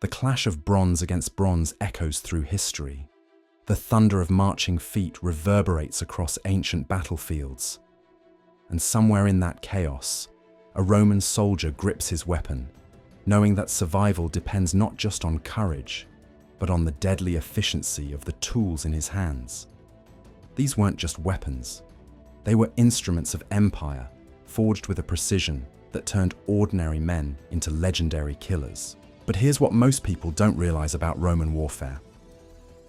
The clash of bronze against bronze echoes through history. The thunder of marching feet reverberates across ancient battlefields. And somewhere in that chaos, a Roman soldier grips his weapon, knowing that survival depends not just on courage, but on the deadly efficiency of the tools in his hands. These weren't just weapons. They were instruments of empire, forged with a precision that turned ordinary men into legendary killers. But here's what most people don't realize about Roman warfare.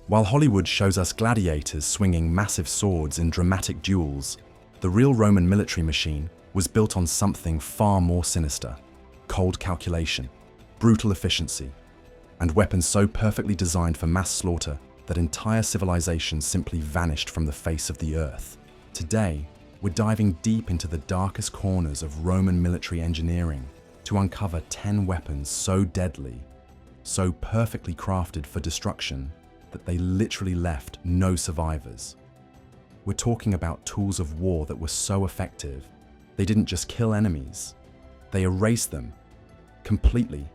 While Hollywood shows us gladiators swinging massive swords in dramatic duels, the real Roman military machine was built on something far more sinister: cold calculation, brutal efficiency, and weapons so perfectly designed for mass slaughter that entire civilizations simply vanished from the face of the earth. Today, we're diving deep into the darkest corners of Roman military engineering to uncover 10 weapons so deadly, so perfectly crafted for destruction, that they literally left no survivors. We're talking about tools of war that were so effective, they didn't just kill enemies, they erased them completely.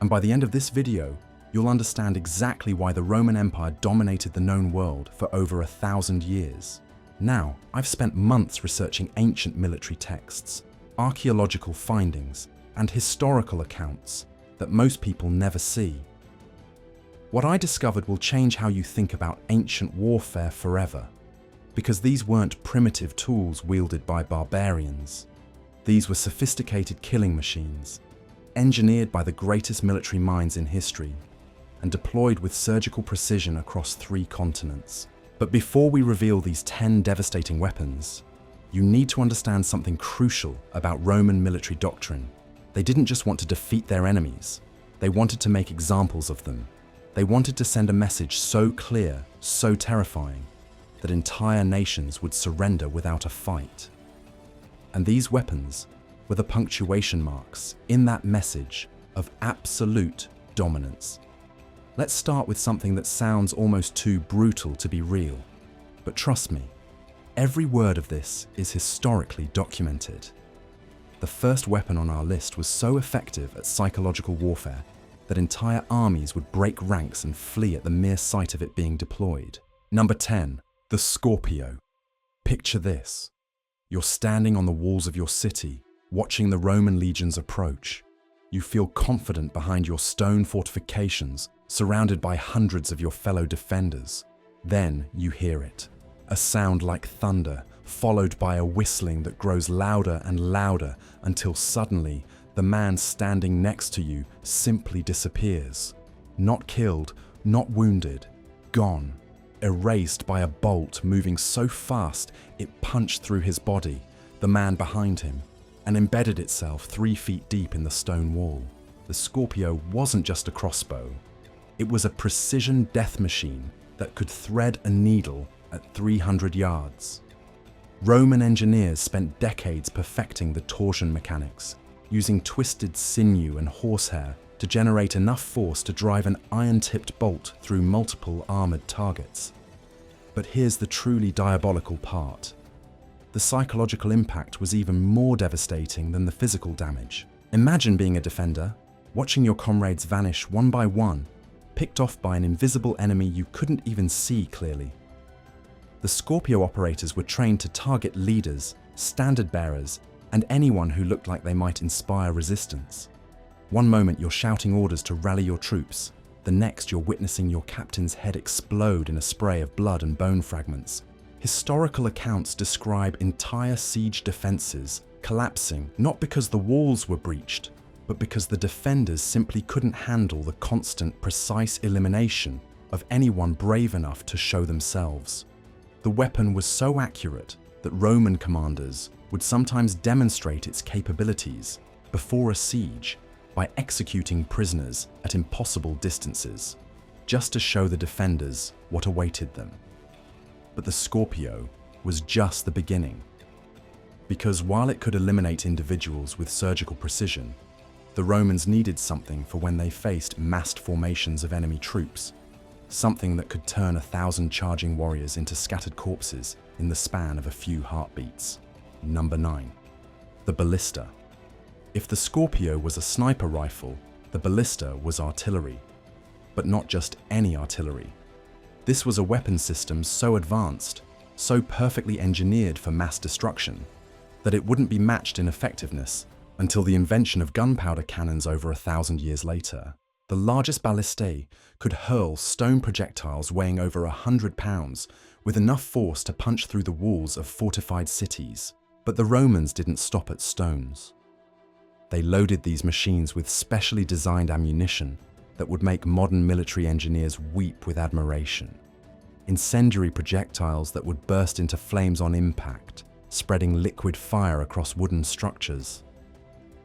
And by the end of this video, you'll understand exactly why the Roman Empire dominated the known world for over 1,000 years. Now, I've spent months researching ancient military texts, archaeological findings, and historical accounts that most people never see. What I discovered will change how you think about ancient warfare forever, because these weren't primitive tools wielded by barbarians. These were sophisticated killing machines, engineered by the greatest military minds in history, and deployed with surgical precision across 3 continents. But before we reveal these 10 devastating weapons, you need to understand something crucial about Roman military doctrine. They didn't just want to defeat their enemies, they wanted to make examples of them. They wanted to send a message so clear, so terrifying, that entire nations would surrender without a fight. And these weapons were the punctuation marks in that message of absolute dominance. Let's start with something that sounds almost too brutal to be real. But trust me, every word of this is historically documented. The first weapon on our list was so effective at psychological warfare that entire armies would break ranks and flee at the mere sight of it being deployed. Number 10, the Scorpio. Picture this. You're standing on the walls of your city, watching the Roman legions approach. You feel confident behind your stone fortifications, surrounded by hundreds of your fellow defenders. Then you hear it. A sound like thunder, followed by a whistling that grows louder and louder until suddenly the man standing next to you simply disappears. Not killed, not wounded, gone. Erased by a bolt moving so fast it punched through his body, the man behind him, and embedded itself 3 feet deep in the stone wall. The Scorpio wasn't just a crossbow. It was a precision death machine that could thread a needle at 300 yards. Roman engineers spent decades perfecting the torsion mechanics, using twisted sinew and horsehair to generate enough force to drive an iron-tipped bolt through multiple armored targets. But here's the truly diabolical part. The psychological impact was even more devastating than the physical damage. Imagine being a defender, watching your comrades vanish one by one, picked off by an invisible enemy you couldn't even see clearly. The Scorpio operators were trained to target leaders, standard bearers, and anyone who looked like they might inspire resistance. One moment you're shouting orders to rally your troops, the next you're witnessing your captain's head explode in a spray of blood and bone fragments. Historical accounts describe entire siege defenses collapsing not because the walls were breached, but because the defenders simply couldn't handle the constant, precise elimination of anyone brave enough to show themselves. The weapon was so accurate that Roman commanders would sometimes demonstrate its capabilities before a siege by executing prisoners at impossible distances, just to show the defenders what awaited them. But the Scorpio was just the beginning. Because while it could eliminate individuals with surgical precision, the Romans needed something for when they faced massed formations of enemy troops, something that could turn 1,000 charging warriors into scattered corpses in the span of a few heartbeats. Number 9, the ballista. If the Scorpio was a sniper rifle, The ballista was artillery, but not just any artillery. This was a weapon system so advanced, so perfectly engineered for mass destruction, that it wouldn't be matched in effectiveness until the invention of gunpowder cannons over 1,000 years later. The largest ballistae could hurl stone projectiles weighing over 100 pounds with enough force to punch through the walls of fortified cities. But the Romans didn't stop at stones. They loaded these machines with specially designed ammunition that would make modern military engineers weep with admiration. Incendiary projectiles that would burst into flames on impact, spreading liquid fire across wooden structures.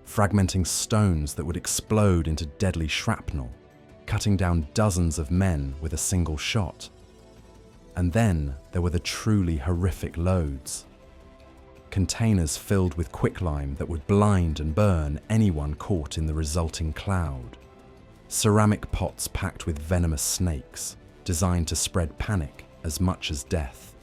Fragmenting stones that would explode into deadly shrapnel, cutting down dozens of men with a single shot. And then there were the truly horrific loads. Containers filled with quicklime that would blind and burn anyone caught in the resulting cloud. Ceramic pots packed with venomous snakes, designed to spread panic as much as death.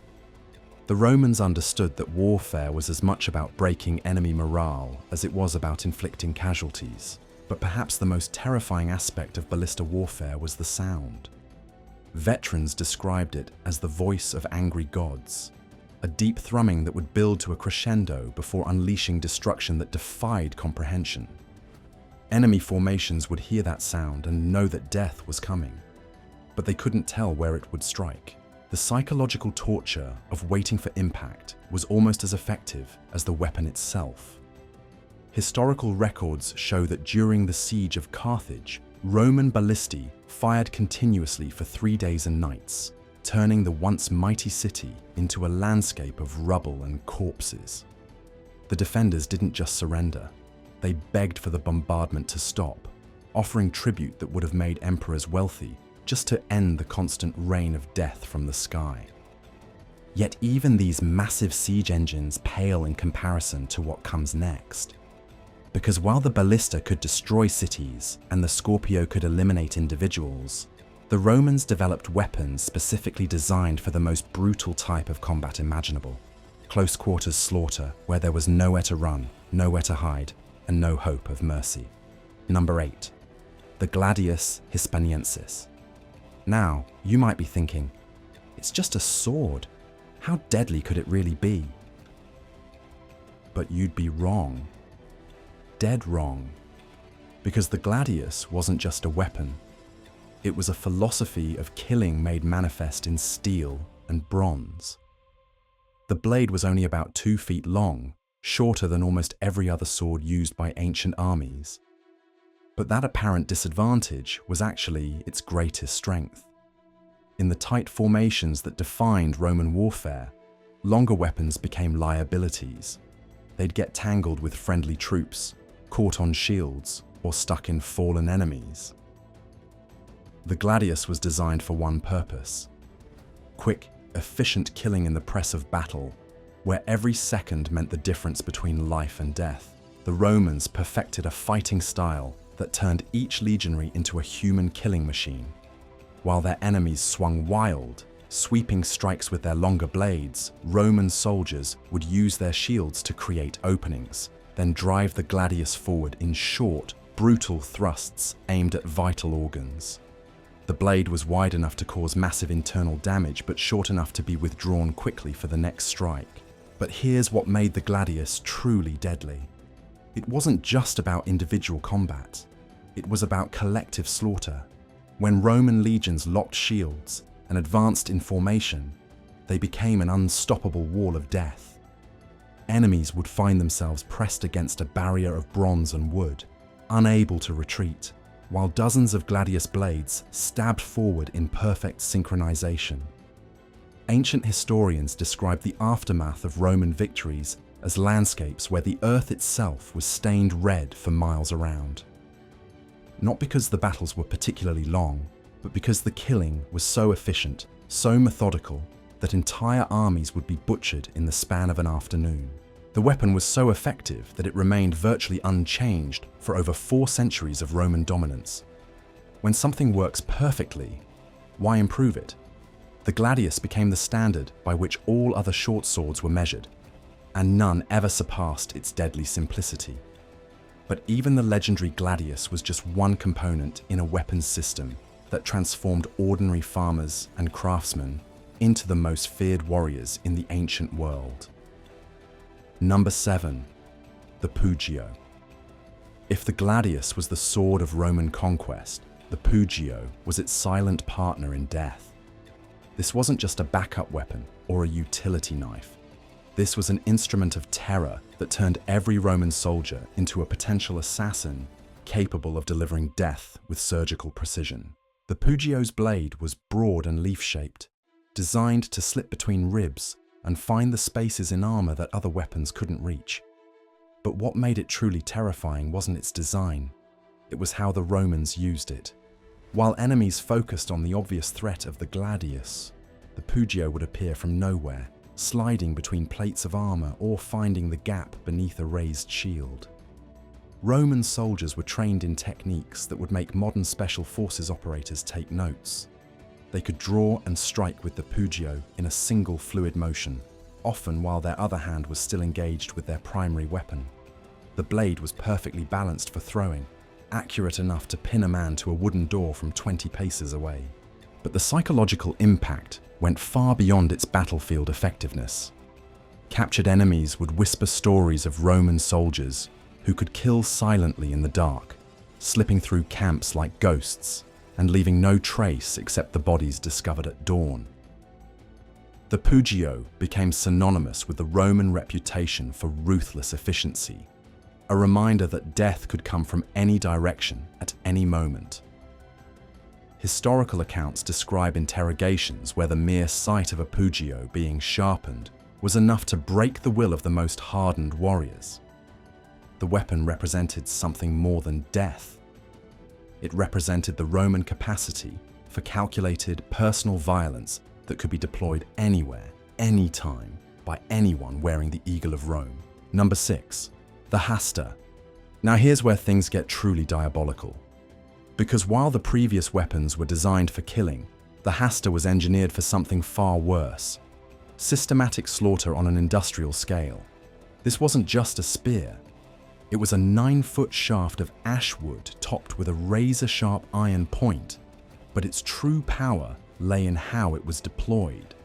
The Romans understood that warfare was as much about breaking enemy morale as it was about inflicting casualties. But perhaps the most terrifying aspect of ballista warfare was the sound. Veterans described it as the voice of angry gods, a deep thrumming that would build to a crescendo before unleashing destruction that defied comprehension. Enemy formations would hear that sound and know that death was coming, but they couldn't tell where it would strike. The psychological torture of waiting for impact was almost as effective as the weapon itself. Historical records show that during the siege of Carthage, Roman ballistae fired continuously for 3 days and nights, turning the once mighty city into a landscape of rubble and corpses. The defenders didn't just surrender, they begged for the bombardment to stop, offering tribute that would have made emperors wealthy just to end the constant rain of death from the sky. Yet even these massive siege engines pale in comparison to what comes next. Because while the ballista could destroy cities and the Scorpio could eliminate individuals, the Romans developed weapons specifically designed for the most brutal type of combat imaginable. Close quarters slaughter where there was nowhere to run, nowhere to hide, and no hope of mercy. Number 8. The Gladius Hispaniensis. Now, you might be thinking, it's just a sword. How deadly could it really be? But you'd be wrong. Dead wrong. Because the gladius wasn't just a weapon. It was a philosophy of killing made manifest in steel and bronze. The blade was only about 2 feet long, shorter than almost every other sword used by ancient armies. But that apparent disadvantage was actually its greatest strength. In the tight formations that defined Roman warfare, longer weapons became liabilities. They'd get tangled with friendly troops, caught on shields, or stuck in fallen enemies. The gladius was designed for one purpose: quick, efficient killing in the press of battle, where every second meant the difference between life and death. The Romans perfected a fighting style that turned each legionary into a human killing machine. While their enemies swung wild, sweeping strikes with their longer blades, Roman soldiers would use their shields to create openings, then drive the gladius forward in short, brutal thrusts aimed at vital organs. The blade was wide enough to cause massive internal damage, but short enough to be withdrawn quickly for the next strike. But here's what made the gladius truly deadly. It wasn't just about individual combat. It was about collective slaughter. When Roman legions locked shields and advanced in formation, they became an unstoppable wall of death. Enemies would find themselves pressed against a barrier of bronze and wood, unable to retreat, while dozens of gladius blades stabbed forward in perfect synchronization. Ancient historians describe the aftermath of Roman victories as landscapes where the earth itself was stained red for miles around. Not because the battles were particularly long, but because the killing was so efficient, so methodical, that entire armies would be butchered in the span of an afternoon. The weapon was so effective that it remained virtually unchanged for over 4 centuries of Roman dominance. When something works perfectly, why improve it? The gladius became the standard by which all other short swords were measured, and none ever surpassed its deadly simplicity. But even the legendary gladius was just one component in a weapons system that transformed ordinary farmers and craftsmen into the most feared warriors in the ancient world. Number 7. The Pugio. If the gladius was the sword of Roman conquest, the Pugio was its silent partner in death. This wasn't just a backup weapon or a utility knife. This was an instrument of terror that turned every Roman soldier into a potential assassin capable of delivering death with surgical precision. The Pugio's blade was broad and leaf-shaped, designed to slip between ribs and find the spaces in armor that other weapons couldn't reach. But what made it truly terrifying wasn't its design, it was how the Romans used it. While enemies focused on the obvious threat of the gladius, the Pugio would appear from nowhere, sliding between plates of armor or finding the gap beneath a raised shield. Roman soldiers were trained in techniques that would make modern special forces operators take notes. They could draw and strike with the Pugio in a single fluid motion, often while their other hand was still engaged with their primary weapon. The blade was perfectly balanced for throwing, accurate enough to pin a man to a wooden door from 20 paces away. But the psychological impact went far beyond its battlefield effectiveness. Captured enemies would whisper stories of Roman soldiers who could kill silently in the dark, slipping through camps like ghosts and leaving no trace except the bodies discovered at dawn. The Pugio became synonymous with the Roman reputation for ruthless efficiency, a reminder that death could come from any direction at any moment. Historical accounts describe interrogations where the mere sight of a Pugio being sharpened was enough to break the will of the most hardened warriors. The weapon represented something more than death. It represented the Roman capacity for calculated personal violence that could be deployed anywhere, anytime, by anyone wearing the Eagle of Rome. Number 6. The Hasta. Now here's where things get truly diabolical. Because while the previous weapons were designed for killing, the Hasta was engineered for something far worse: systematic slaughter on an industrial scale. This wasn't just a spear. It was a 9-foot shaft of ash wood topped with a razor-sharp iron point, but its true power lay in how it was deployed.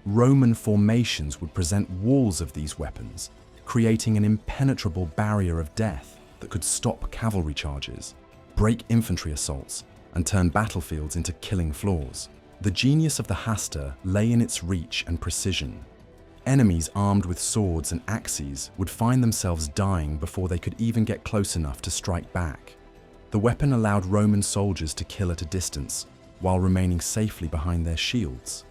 Roman formations would present walls of these weapons, creating an impenetrable barrier of death that could stop cavalry charges, break infantry assaults, and turn battlefields into killing floors. The genius of the Hasta lay in its reach and precision. Enemies armed with swords and axes would find themselves dying before they could even get close enough to strike back. The weapon allowed Roman soldiers to kill at a distance while remaining safely behind their shields,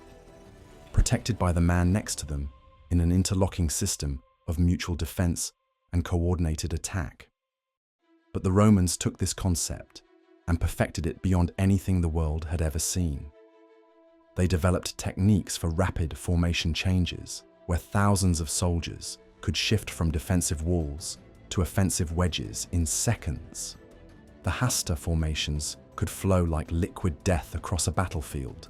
protected by the man next to them in an interlocking system of mutual defense and coordinated attack. But the Romans took this concept and perfected it beyond anything the world had ever seen. They developed techniques for rapid formation changes, where thousands of soldiers could shift from defensive walls to offensive wedges in seconds. The Hasta formations could flow like liquid death across a battlefield,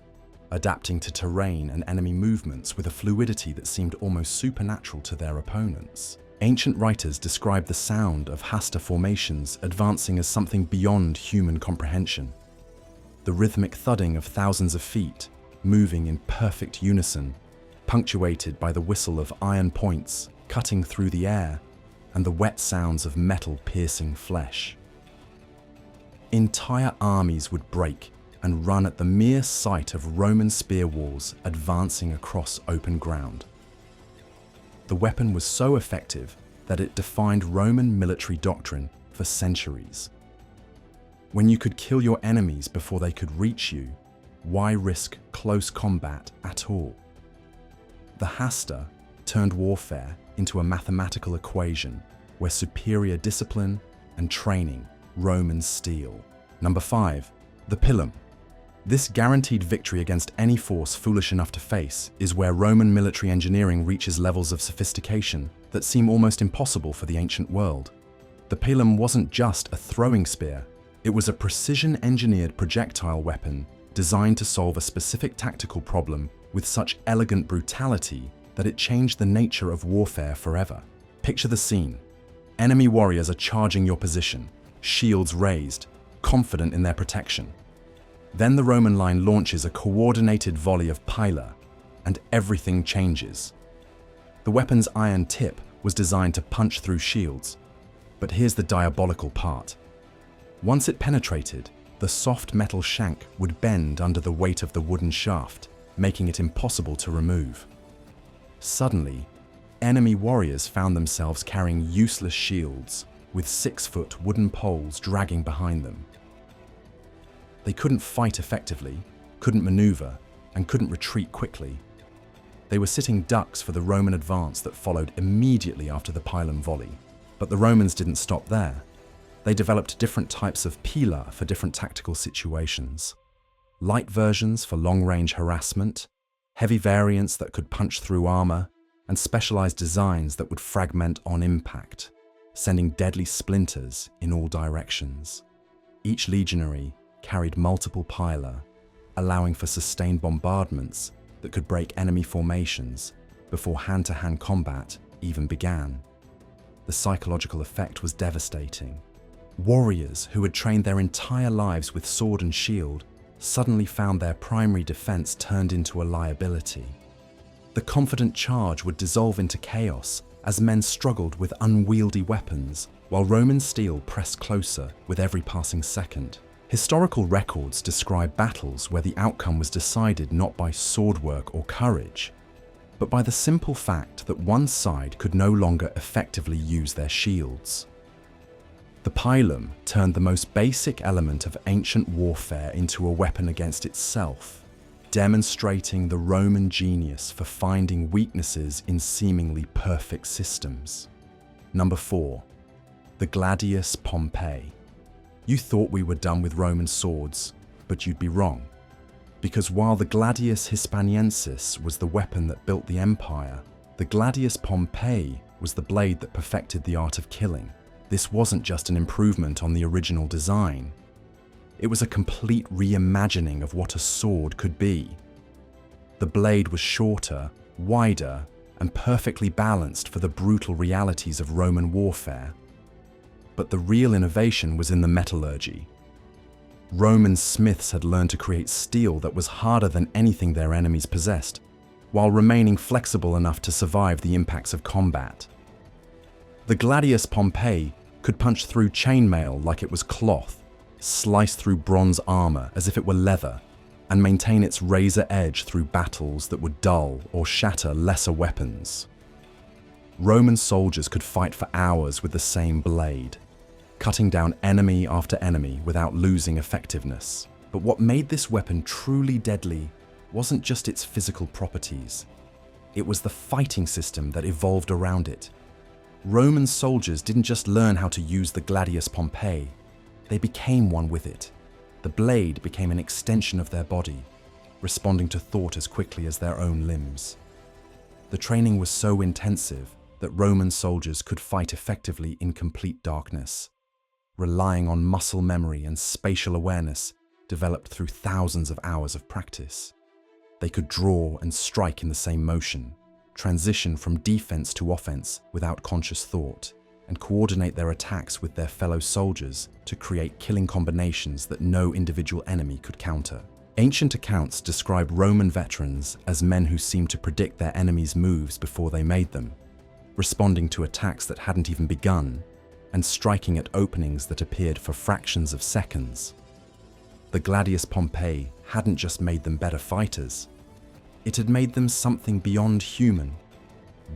adapting to terrain and enemy movements with a fluidity that seemed almost supernatural to their opponents. Ancient writers describe the sound of Hasta formations advancing as something beyond human comprehension. The rhythmic thudding of thousands of feet, moving in perfect unison, punctuated by the whistle of iron points cutting through the air and the wet sounds of metal piercing flesh. Entire armies would break and run at the mere sight of Roman spear walls advancing across open ground. The weapon was so effective that it defined Roman military doctrine for centuries. When you could kill your enemies before they could reach you, why risk close combat at all? The Hasta turned warfare into a mathematical equation where superior discipline and training Romans steel. Number 5. The Pilum. This guaranteed victory against any force foolish enough to face is where Roman military engineering reaches levels of sophistication that seem almost impossible for the ancient world. The Pilum wasn't just a throwing spear, it was a precision-engineered projectile weapon designed to solve a specific tactical problem with such elegant brutality that it changed the nature of warfare forever. Picture the scene. Enemy warriors are charging your position, shields raised, confident in their protection. Then the Roman line launches a coordinated volley of pila, and everything changes. The weapon's iron tip was designed to punch through shields, but here's the diabolical part. Once it penetrated, the soft metal shank would bend under the weight of the wooden shaft, making it impossible to remove. Suddenly, enemy warriors found themselves carrying useless shields with 6-foot wooden poles dragging behind them. They couldn't fight effectively, couldn't maneuver, and couldn't retreat quickly. They were sitting ducks for the Roman advance that followed immediately after the pylon volley. But the Romans didn't stop there. They developed different types of pila for different tactical situations. Light versions for long-range harassment, heavy variants that could punch through armor, and specialized designs that would fragment on impact, sending deadly splinters in all directions. Each legionary carried multiple pila, allowing for sustained bombardments that could break enemy formations before hand-to-hand combat even began. The psychological effect was devastating. Warriors who had trained their entire lives with sword and shield suddenly found their primary defense turned into a liability. The confident charge would dissolve into chaos as men struggled with unwieldy weapons, while Roman steel pressed closer with every passing second. Historical records describe battles where the outcome was decided not by swordwork or courage, but by the simple fact that one side could no longer effectively use their shields. The pilum turned the most basic element of ancient warfare into a weapon against itself, demonstrating the Roman genius for finding weaknesses in seemingly perfect systems. Number 4. The Gladius Pompei. You thought we were done with Roman swords, but you'd be wrong. Because while the Gladius Hispaniensis was the weapon that built the empire, the Gladius Pompei was the blade that perfected the art of killing. This wasn't just an improvement on the original design. It was a complete reimagining of what a sword could be. The blade was shorter, wider, and perfectly balanced for the brutal realities of Roman warfare. But the real innovation was in the metallurgy. Roman smiths had learned to create steel that was harder than anything their enemies possessed, while remaining flexible enough to survive the impacts of combat. The Gladius Pompei could punch through chainmail like it was cloth, slice through bronze armor as if it were leather, and maintain its razor edge through battles that would dull or shatter lesser weapons. Roman soldiers could fight for hours with the same blade, cutting down enemy after enemy without losing effectiveness. But what made this weapon truly deadly wasn't just its physical properties. It was the fighting system that evolved around it. Roman soldiers didn't just learn how to use the Gladius Pompei, they became one with it. The blade became an extension of their body, responding to thought as quickly as their own limbs. The training was so intensive that Roman soldiers could fight effectively in complete darkness, relying on muscle memory and spatial awareness developed through thousands of hours of practice. They could draw and strike in the same motion, transition from defense to offense without conscious thought, and coordinate their attacks with their fellow soldiers to create killing combinations that no individual enemy could counter. Ancient accounts describe Roman veterans as men who seemed to predict their enemies' moves before they made them, responding to attacks that hadn't even begun, and striking at openings that appeared for fractions of seconds. The Gladius Pompei hadn't just made them better fighters, it had made them something beyond human,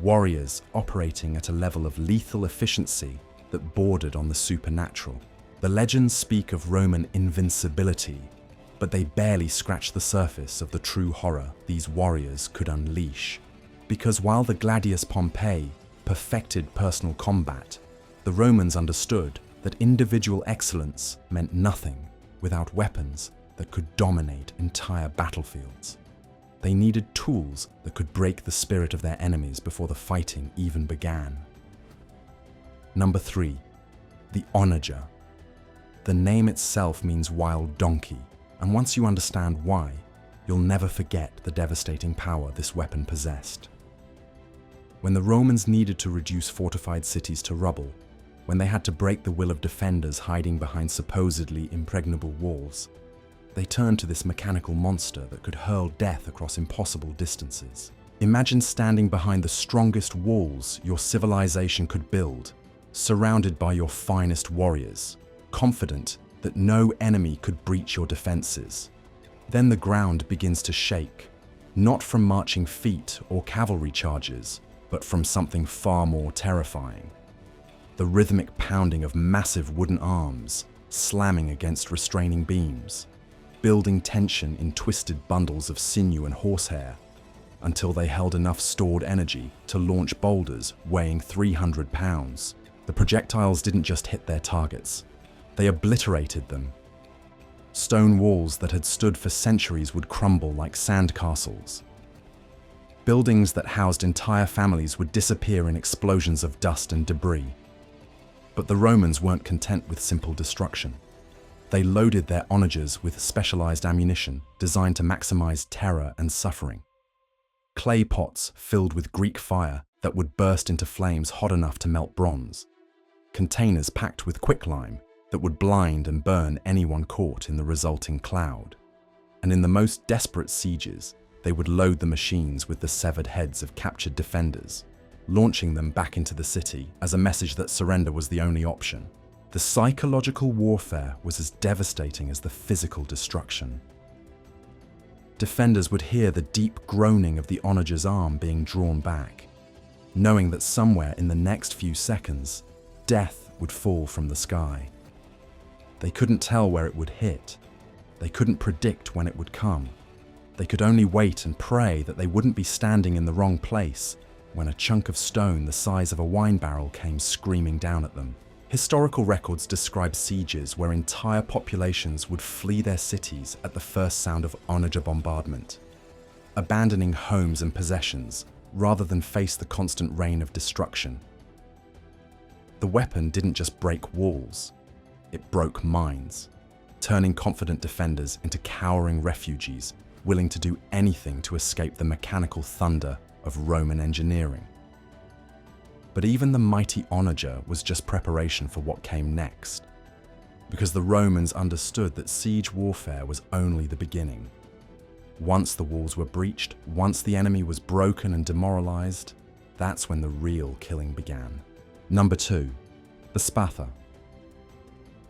warriors operating at a level of lethal efficiency that bordered on the supernatural. The legends speak of Roman invincibility, but they barely scratch the surface of the true horror these warriors could unleash. Because while the Gladius Pompei perfected personal combat, the Romans understood that individual excellence meant nothing without weapons that could dominate entire battlefields. They needed tools that could break the spirit of their enemies before the fighting even began. Number 3. The onager. The name itself means wild donkey, and once you understand why, you'll never forget the devastating power this weapon possessed. When the Romans needed to reduce fortified cities to rubble, when they had to break the will of defenders hiding behind supposedly impregnable walls, they turned to this mechanical monster that could hurl death across impossible distances. Imagine standing behind the strongest walls your civilization could build, surrounded by your finest warriors, confident that no enemy could breach your defenses. Then the ground begins to shake, not from marching feet or cavalry charges, but from something far more terrifying. The rhythmic pounding of massive wooden arms slamming against restraining beams, building tension in twisted bundles of sinew and horsehair, until they held enough stored energy to launch boulders weighing 300 pounds. The projectiles didn't just hit their targets, they obliterated them. Stone walls that had stood for centuries would crumble like sand castles. Buildings that housed entire families would disappear in explosions of dust and debris. But the Romans weren't content with simple destruction. They loaded their onagers with specialized ammunition designed to maximize terror and suffering. Clay pots filled with Greek fire that would burst into flames hot enough to melt bronze. Containers packed with quicklime that would blind and burn anyone caught in the resulting cloud. And in the most desperate sieges, they would load the machines with the severed heads of captured defenders, launching them back into the city as a message that surrender was the only option. The psychological warfare was as devastating as the physical destruction. Defenders would hear the deep groaning of the onager's arm being drawn back, knowing that somewhere in the next few seconds, death would fall from the sky. They couldn't tell where it would hit. They couldn't predict when it would come. They could only wait and pray that they wouldn't be standing in the wrong place when a chunk of stone the size of a wine barrel came screaming down at them. Historical records describe sieges where entire populations would flee their cities at the first sound of onager bombardment, abandoning homes and possessions rather than face the constant rain of destruction. The weapon didn't just break walls, it broke minds, turning confident defenders into cowering refugees willing to do anything to escape the mechanical thunder of Roman engineering. But even the mighty onager was just preparation for what came next, because the Romans understood that siege warfare was only the beginning. Once the walls were breached, once the enemy was broken and demoralized, that's when the real killing began. Number 2, the Spatha.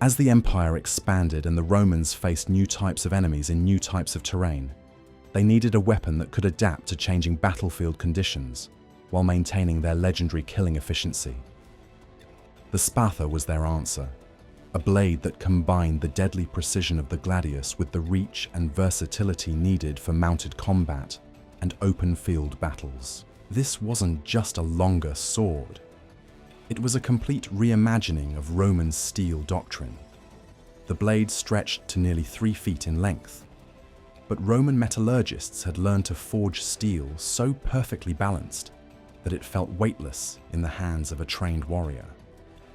As the empire expanded and the Romans faced new types of enemies in new types of terrain, they needed a weapon that could adapt to changing battlefield conditions while maintaining their legendary killing efficiency. The Spatha was their answer, a blade that combined the deadly precision of the gladius with the reach and versatility needed for mounted combat and open-field battles. This wasn't just a longer sword. It was a complete reimagining of Roman steel doctrine. The blade stretched to nearly 3 feet in length, but Roman metallurgists had learned to forge steel so perfectly balanced that it felt weightless in the hands of a trained warrior.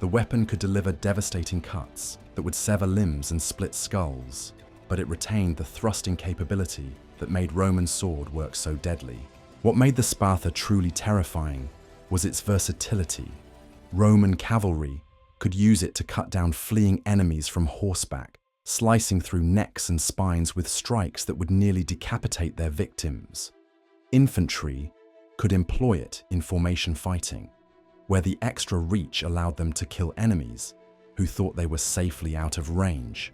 The weapon could deliver devastating cuts that would sever limbs and split skulls, but it retained the thrusting capability that made Roman sword work so deadly. What made the Spatha truly terrifying was its versatility. Roman cavalry could use it to cut down fleeing enemies from horseback, slicing through necks and spines with strikes that would nearly decapitate their victims. Infantry could employ it in formation fighting, where the extra reach allowed them to kill enemies who thought they were safely out of range.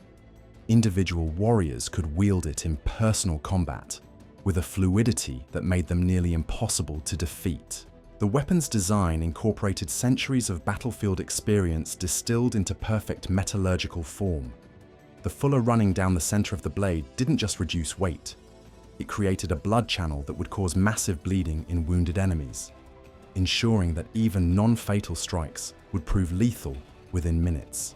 Individual warriors could wield it in personal combat, with a fluidity that made them nearly impossible to defeat. The weapon's design incorporated centuries of battlefield experience distilled into perfect metallurgical form. The fuller running down the center of the blade didn't just reduce weight. It created a blood channel that would cause massive bleeding in wounded enemies, ensuring that even non-fatal strikes would prove lethal within minutes.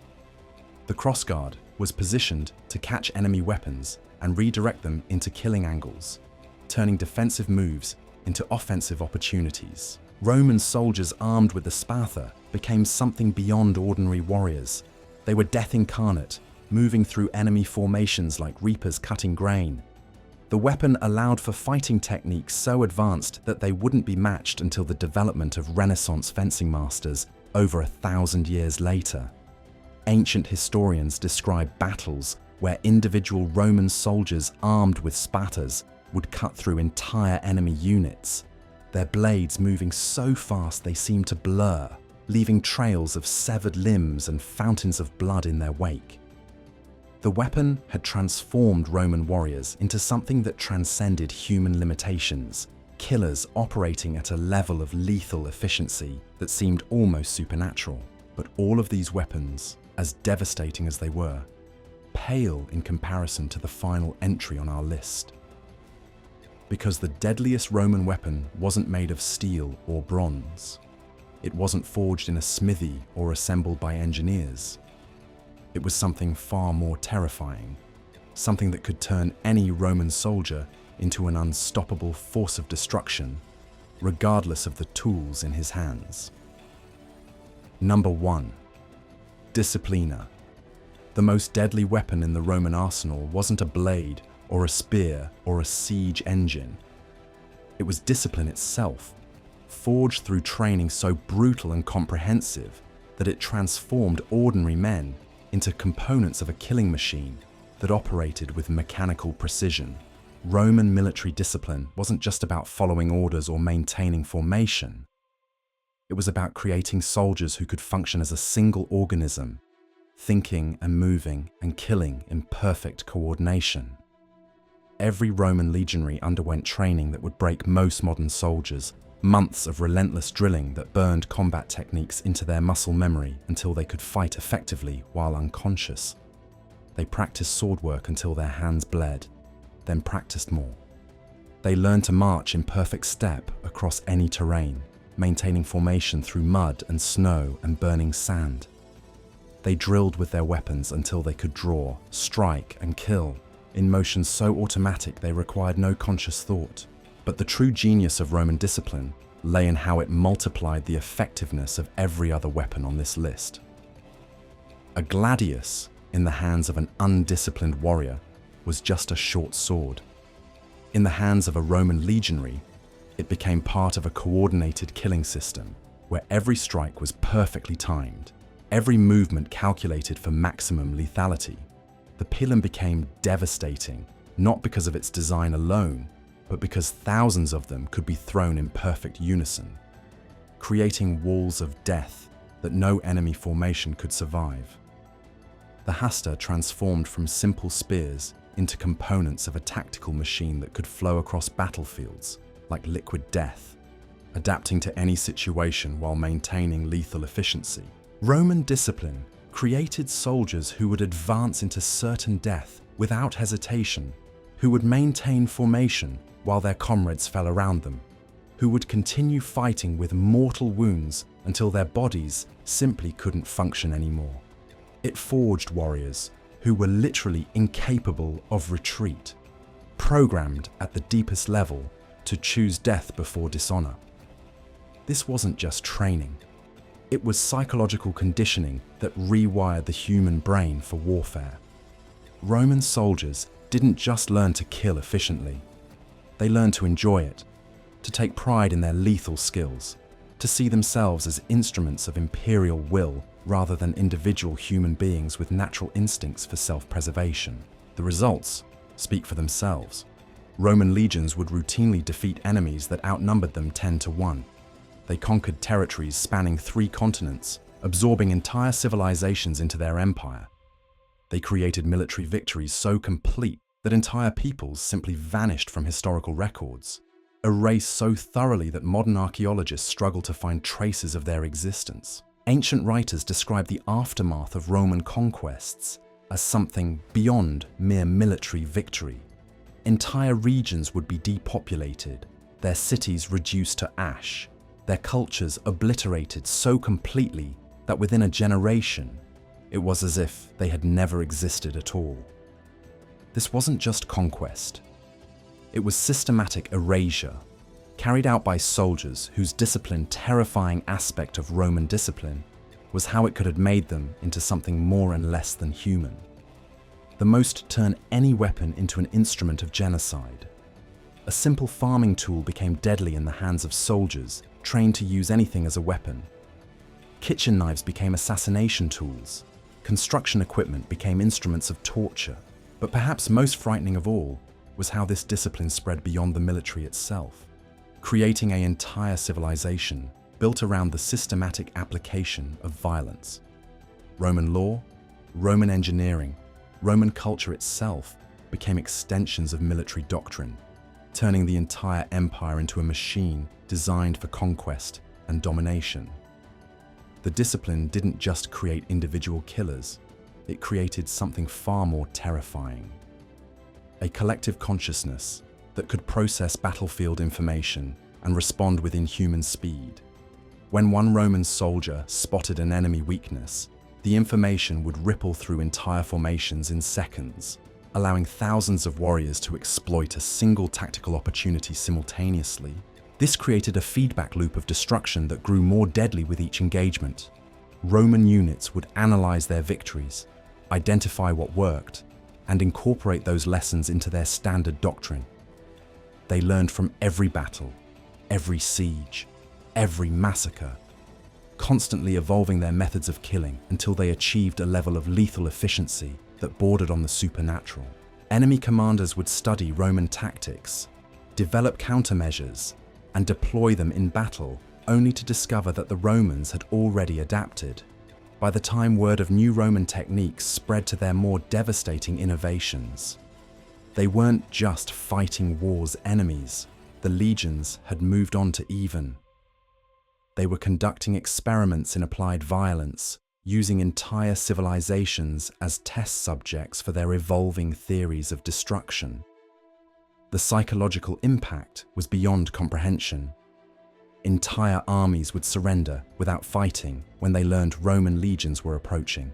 The crossguard was positioned to catch enemy weapons and redirect them into killing angles, turning defensive moves into offensive opportunities. Roman soldiers armed with the Spatha became something beyond ordinary warriors. They were death incarnate, moving through enemy formations like reapers cutting grain. The weapon allowed for fighting techniques so advanced that they wouldn't be matched until the development of Renaissance fencing masters over 1,000 years later. Ancient historians describe battles where individual Roman soldiers armed with spatas would cut through entire enemy units, their blades moving so fast they seemed to blur, leaving trails of severed limbs and fountains of blood in their wake. The weapon had transformed Roman warriors into something that transcended human limitations, killers operating at a level of lethal efficiency that seemed almost supernatural. But all of these weapons, as devastating as they were, pale in comparison to the final entry on our list. Because the deadliest Roman weapon wasn't made of steel or bronze. It wasn't forged in a smithy or assembled by engineers. It was something far more terrifying, something that could turn any Roman soldier into an unstoppable force of destruction, regardless of the tools in his hands. Number 1. Disciplina. The most deadly weapon in the Roman arsenal wasn't a blade or a spear or a siege engine. It was discipline itself, forged through training so brutal and comprehensive that it transformed ordinary men into components of a killing machine that operated with mechanical precision. Roman military discipline wasn't just about following orders or maintaining formation. It was about creating soldiers who could function as a single organism, thinking and moving and killing in perfect coordination. Every Roman legionary underwent training that would break most modern soldiers, months of relentless drilling that burned combat techniques into their muscle memory until they could fight effectively while unconscious. They practiced sword work until their hands bled, then practiced more. They learned to march in perfect step across any terrain, maintaining formation through mud and snow and burning sand. They drilled with their weapons until they could draw, strike, and kill, in motions so automatic they required no conscious thought. But the true genius of Roman discipline lay in how it multiplied the effectiveness of every other weapon on this list. A gladius in the hands of an undisciplined warrior was just a short sword. In the hands of a Roman legionary, it became part of a coordinated killing system where every strike was perfectly timed, every movement calculated for maximum lethality. The pilum became devastating, not because of its design alone, but because thousands of them could be thrown in perfect unison, creating walls of death that no enemy formation could survive. The hasta transformed from simple spears into components of a tactical machine that could flow across battlefields like liquid death, adapting to any situation while maintaining lethal efficiency. Roman discipline created soldiers who would advance into certain death without hesitation, who would maintain formation while their comrades fell around them, who would continue fighting with mortal wounds until their bodies simply couldn't function anymore. It forged warriors who were literally incapable of retreat, programmed at the deepest level to choose death before dishonor. This wasn't just training. It was psychological conditioning that rewired the human brain for warfare. Roman soldiers didn't just learn to kill efficiently. They learned to enjoy it, to take pride in their lethal skills, to see themselves as instruments of imperial will rather than individual human beings with natural instincts for self-preservation. The results speak for themselves. Roman legions would routinely defeat enemies that outnumbered them 10-1. They conquered territories spanning 3 continents, absorbing entire civilizations into their empire. They created military victories so complete that entire peoples simply vanished from historical records, erased so thoroughly that modern archaeologists struggle to find traces of their existence. Ancient writers describe the aftermath of Roman conquests as something beyond mere military victory. Entire regions would be depopulated, their cities reduced to ash, their cultures obliterated so completely that within a generation, it was as if they had never existed at all. This wasn't just conquest. It was systematic erasure, carried out by soldiers whose discipline, terrifying aspect of Roman discipline was how it could have made them into something more and less than human. The most turn any weapon into an instrument of genocide. A simple farming tool became deadly in the hands of soldiers trained to use anything as a weapon. Kitchen knives became assassination tools. Construction equipment became instruments of torture. But perhaps most frightening of all was how this discipline spread beyond the military itself, creating an entire civilization built around the systematic application of violence. Roman law, Roman engineering, Roman culture itself became extensions of military doctrine, turning the entire empire into a machine designed for conquest and domination. The discipline didn't just create individual killers, it created something far more terrifying. A collective consciousness that could process battlefield information and respond with inhuman speed. When one Roman soldier spotted an enemy weakness, the information would ripple through entire formations in seconds, allowing thousands of warriors to exploit a single tactical opportunity simultaneously. This created a feedback loop of destruction that grew more deadly with each engagement. Roman units would analyze their victories, identify what worked, and incorporate those lessons into their standard doctrine. They learned from every battle, every siege, every massacre, constantly evolving their methods of killing until they achieved a level of lethal efficiency that bordered on the supernatural. Enemy commanders would study Roman tactics, develop countermeasures, and deploy them in battle, only to discover that the Romans had already adapted. By the time word of new Roman techniques spread to their more devastating innovations, they weren't just fighting war's enemies. The legions had moved on to even. They were conducting experiments in applied violence, using entire civilizations as test subjects for their evolving theories of destruction. The psychological impact was beyond comprehension. Entire armies would surrender without fighting when they learned Roman legions were approaching.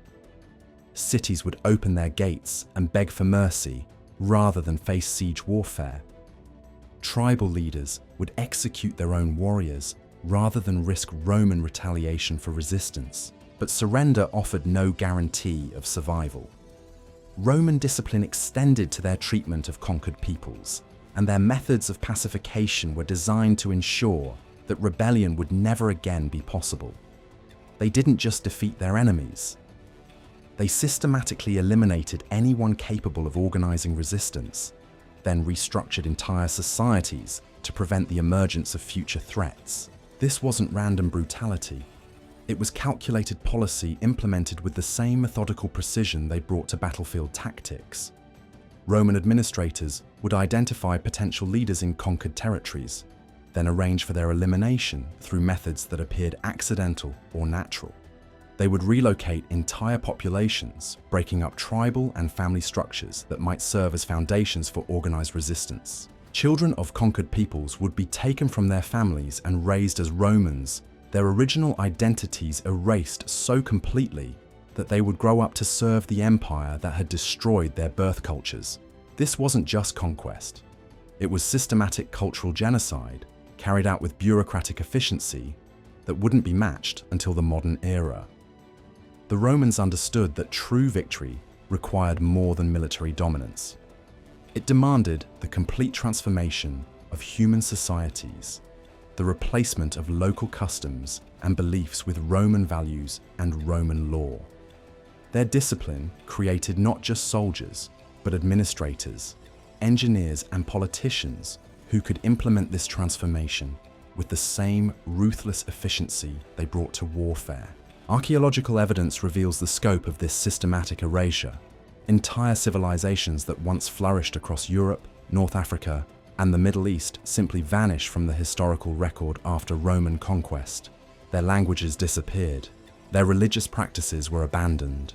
Cities would open their gates and beg for mercy rather than face siege warfare. Tribal leaders would execute their own warriors rather than risk Roman retaliation for resistance. But surrender offered no guarantee of survival. Roman discipline extended to their treatment of conquered peoples, and their methods of pacification were designed to ensure that rebellion would never again be possible. They didn't just defeat their enemies. They systematically eliminated anyone capable of organizing resistance, then restructured entire societies to prevent the emergence of future threats. This wasn't random brutality. It was calculated policy implemented with the same methodical precision they brought to battlefield tactics. Roman administrators would identify potential leaders in conquered territories, then arrange for their elimination through methods that appeared accidental or natural. They would relocate entire populations, breaking up tribal and family structures that might serve as foundations for organized resistance. Children of conquered peoples would be taken from their families and raised as Romans, their original identities erased so completely that they would grow up to serve the empire that had destroyed their birth cultures. This wasn't just conquest. It was systematic cultural genocide carried out with bureaucratic efficiency that wouldn't be matched until the modern era. The Romans understood that true victory required more than military dominance. It demanded the complete transformation of human societies, the replacement of local customs and beliefs with Roman values and Roman law. Their discipline created not just soldiers, but administrators, engineers, and politicians who could implement this transformation with the same ruthless efficiency they brought to warfare. Archaeological evidence reveals the scope of this systematic erasure. Entire civilizations that once flourished across Europe, North Africa, and the Middle East simply vanished from the historical record after Roman conquest. Their languages disappeared. Their religious practices were abandoned.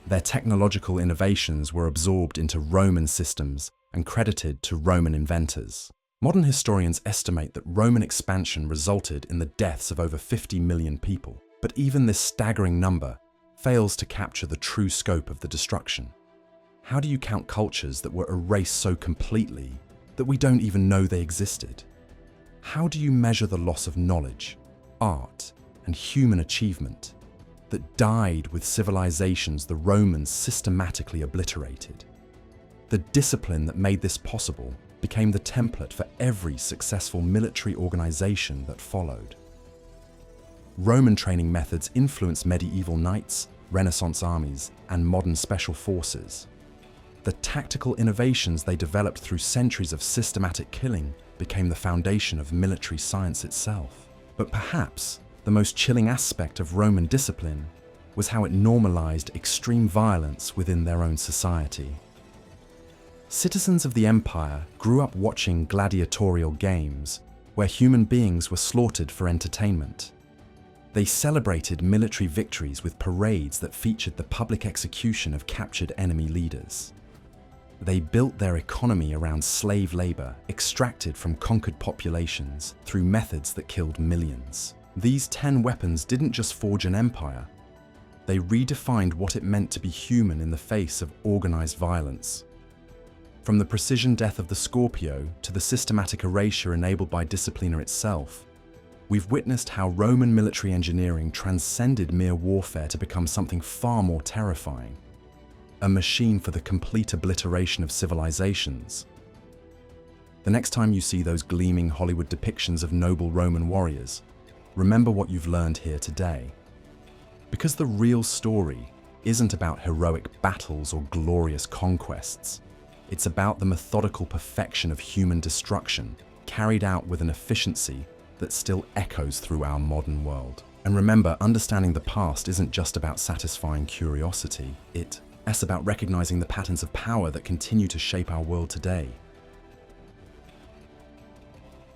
Their technological innovations were absorbed into Roman systems and credited to Roman inventors. Modern historians estimate that Roman expansion resulted in the deaths of over 50 million people. But even this staggering number fails to capture the true scope of the destruction. How do you count cultures that were erased so completely that we don't even know they existed? How do you measure the loss of knowledge, art, and human achievement that died with civilizations the Romans systematically obliterated? The discipline that made this possible became the template for every successful military organization that followed. Roman training methods influenced medieval knights, Renaissance armies, and modern special forces. The tactical innovations they developed through centuries of systematic killing became the foundation of military science itself. But perhaps the most chilling aspect of Roman discipline was how it normalized extreme violence within their own society. Citizens of the empire grew up watching gladiatorial games where human beings were slaughtered for entertainment. They celebrated military victories with parades that featured the public execution of captured enemy leaders. They built their economy around slave labor extracted from conquered populations through methods that killed millions. These 10 weapons didn't just forge an empire, they redefined what it meant to be human in the face of organized violence. From the precision death of the Scorpio to the systematic erasure enabled by Disciplina itself, we've witnessed how Roman military engineering transcended mere warfare to become something far more terrifying. A machine for the complete obliteration of civilizations. The next time you see those gleaming Hollywood depictions of noble Roman warriors, remember what you've learned here today. Because the real story isn't about heroic battles or glorious conquests. It's about the methodical perfection of human destruction, carried out with an efficiency that still echoes through our modern world. And remember, understanding the past isn't just about satisfying curiosity. It's about recognizing the patterns of power that continue to shape our world today.